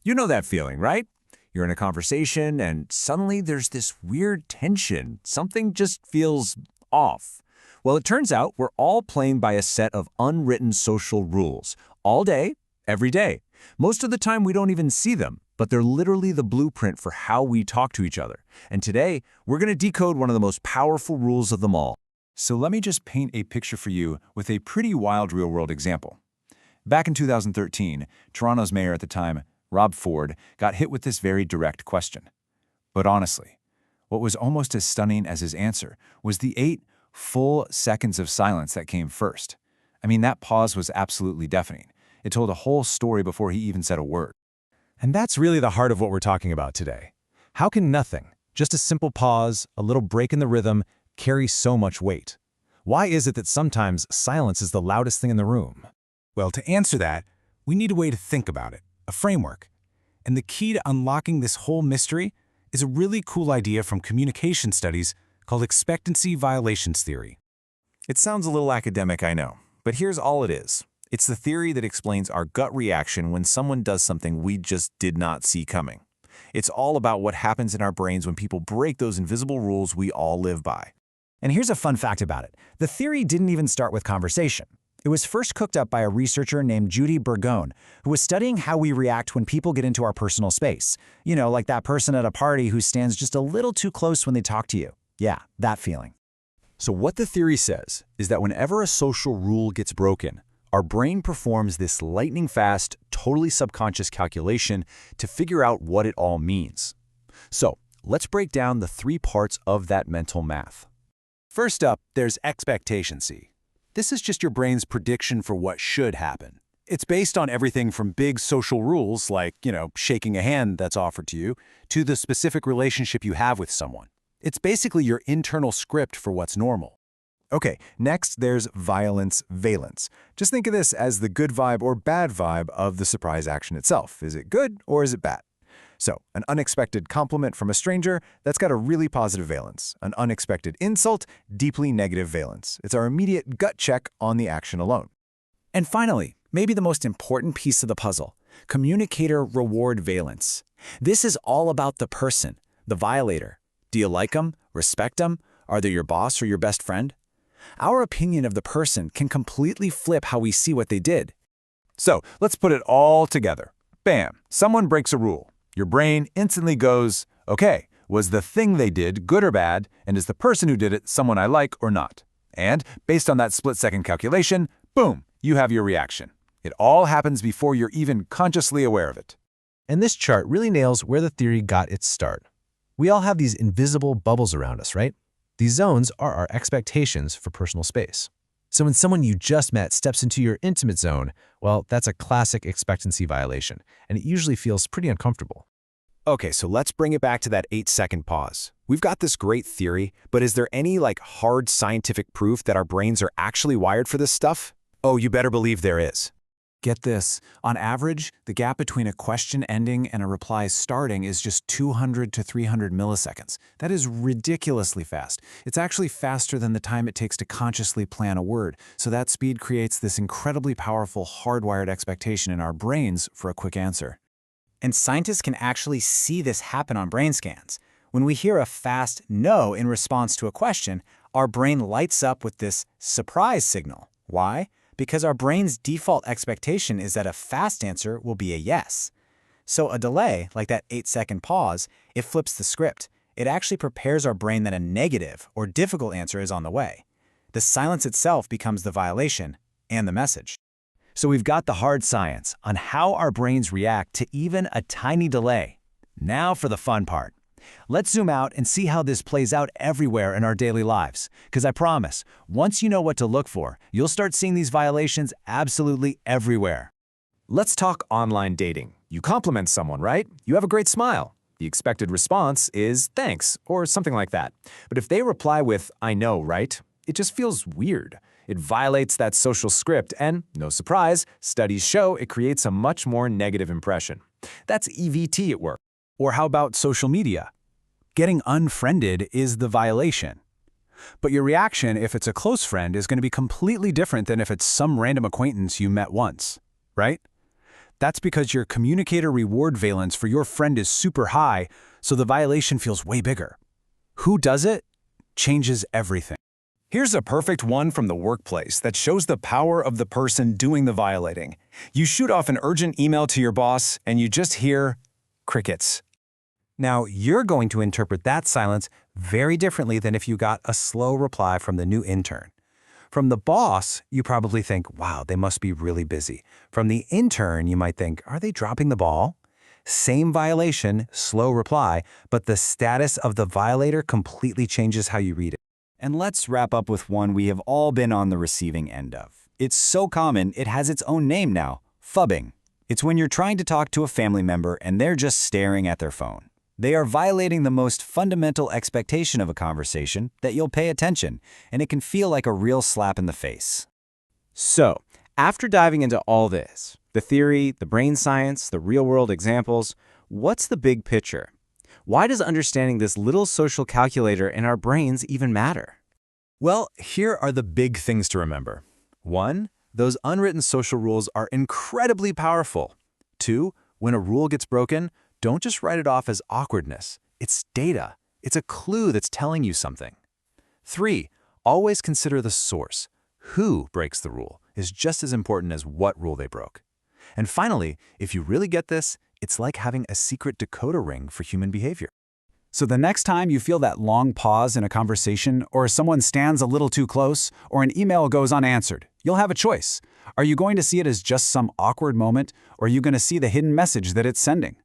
You know that feeling, right? You're in a conversation and suddenly there's this weird tension. Something just feels off. Well, it turns out we're all playing by a set of unwritten social rules, all day, every day. Most of the time we don't even see them, but they're literally the blueprint for how we talk to each other. And today, we're going to decode one of the most powerful rules of them all. So let me just paint a picture for you with a pretty wild real-world example. Back in 2013, Toronto's mayor at the time, Rob Ford, got hit with this very direct question. But honestly, what was almost as stunning as his answer was the 8 full seconds of silence that came first. I mean, that pause was absolutely deafening. It told a whole story before he even said a word. And that's really the heart of what we're talking about today. How can nothing, just a simple pause, a little break in the rhythm, carry so much weight? Why is it that sometimes silence is the loudest thing in the room? Well, to answer that, we need a way to think about it, a framework. And the key to unlocking this whole mystery is a really cool idea from communication studies called expectancy violations theory. It sounds a little academic, I know, but here's all it is. It's the theory that explains our gut reaction when someone does something we just did not see coming. It's all about what happens in our brains when people break those invisible rules we all live by. And here's a fun fact about it. The theory didn't even start with conversation. It was first cooked up by a researcher named Judy Burgone, who was studying how we react when people get into our personal space. You know, like that person at a party who stands just a little too close when they talk to you. Yeah, that feeling. So what the theory says is that whenever a social rule gets broken, our brain performs this lightning-fast, totally subconscious calculation to figure out what it all means. So let's break down the 3 parts of that mental math. First up, there's expectancy. This is just your brain's prediction for what should happen. It's based on everything from big social rules like, shaking a hand that's offered to you, to the specific relationship you have with someone. It's basically your internal script for what's normal. Okay, next there's violence valence. Just think of this as the good vibe or bad vibe of the surprise action itself. Is it good or is it bad? So, an unexpected compliment from a stranger, that's got a really positive valence. An unexpected insult, deeply negative valence. It's our immediate gut check on the action alone. And finally, maybe the most important piece of the puzzle, communicator reward valence. This is all about the person, the violator. Do you like them? Respect them? Are they your boss or your best friend? Our opinion of the person can completely flip how we see what they did. So let's put it all together. Bam, someone breaks a rule. Your brain instantly goes, okay, was the thing they did good or bad, and is the person who did it someone I like or not? And based on that split-second calculation, boom, you have your reaction. It all happens before you're even consciously aware of it. And this chart really nails where the theory got its start. We all have these invisible bubbles around us, right? These zones are our expectations for personal space. So when someone you just met steps into your intimate zone, well, that's a classic expectancy violation, and it usually feels pretty uncomfortable. Okay, so let's bring it back to that 8-second pause. We've got this great theory, but is there any hard scientific proof that our brains are actually wired for this stuff? Oh, you better believe there is. Get this, on average, the gap between a question ending and a reply starting is just 200 to 300 milliseconds. That is ridiculously fast. It's actually faster than the time it takes to consciously plan a word, so that speed creates this incredibly powerful hardwired expectation in our brains for a quick answer. And scientists can actually see this happen on brain scans. When we hear a fast no in response to a question, our brain lights up with this surprise signal. Why? Because our brain's default expectation is that a fast answer will be a yes. So a delay, like that 8-second pause, it flips the script. It actually prepares our brain that a negative or difficult answer is on the way. The silence itself becomes the violation and the message. So we've got the hard science on how our brains react to even a tiny delay. Now for the fun part. Let's zoom out and see how this plays out everywhere in our daily lives. Because I promise, once you know what to look for, you'll start seeing these violations absolutely everywhere. Let's talk online dating. You compliment someone, right? You have a great smile. The expected response is thanks, or something like that. But if they reply with, I know, right? It just feels weird. It violates that social script and, no surprise, studies show it creates a much more negative impression. That's EVT at work. Or how about social media? Getting unfriended is the violation. But your reaction, if it's a close friend, is going to be completely different than if it's some random acquaintance you met once, right? That's because your communicator reward valence for your friend is super high, so the violation feels way bigger. Who does it? Changes everything. Here's a perfect one from the workplace that shows the power of the person doing the violating. You shoot off an urgent email to your boss, and you just hear crickets. Now, you're going to interpret that silence very differently than if you got a slow reply from the new intern. From the boss, you probably think, wow, they must be really busy. From the intern, you might think, are they dropping the ball? Same violation, slow reply, but the status of the violator completely changes how you read it. And let's wrap up with one we have all been on the receiving end of. It's so common, it has its own name now, phubbing. It's when you're trying to talk to a family member and they're just staring at their phone. They are violating the most fundamental expectation of a conversation, that you'll pay attention, and it can feel like a real slap in the face. So, after diving into all this, the theory, the brain science, the real-world examples, what's the big picture? Why does understanding this little social calculator in our brains even matter? Well, here are the big things to remember. 1. Those unwritten social rules are incredibly powerful. 2. When a rule gets broken, don't just write it off as awkwardness. It's data. It's a clue that's telling you something. 3. Always consider the source. Who breaks the rule is just as important as what rule they broke. And finally, if you really get this, it's like having a secret decoder ring for human behavior. So the next time you feel that long pause in a conversation, or someone stands a little too close, or an email goes unanswered, you'll have a choice. Are you going to see it as just some awkward moment, or are you going to see the hidden message that it's sending?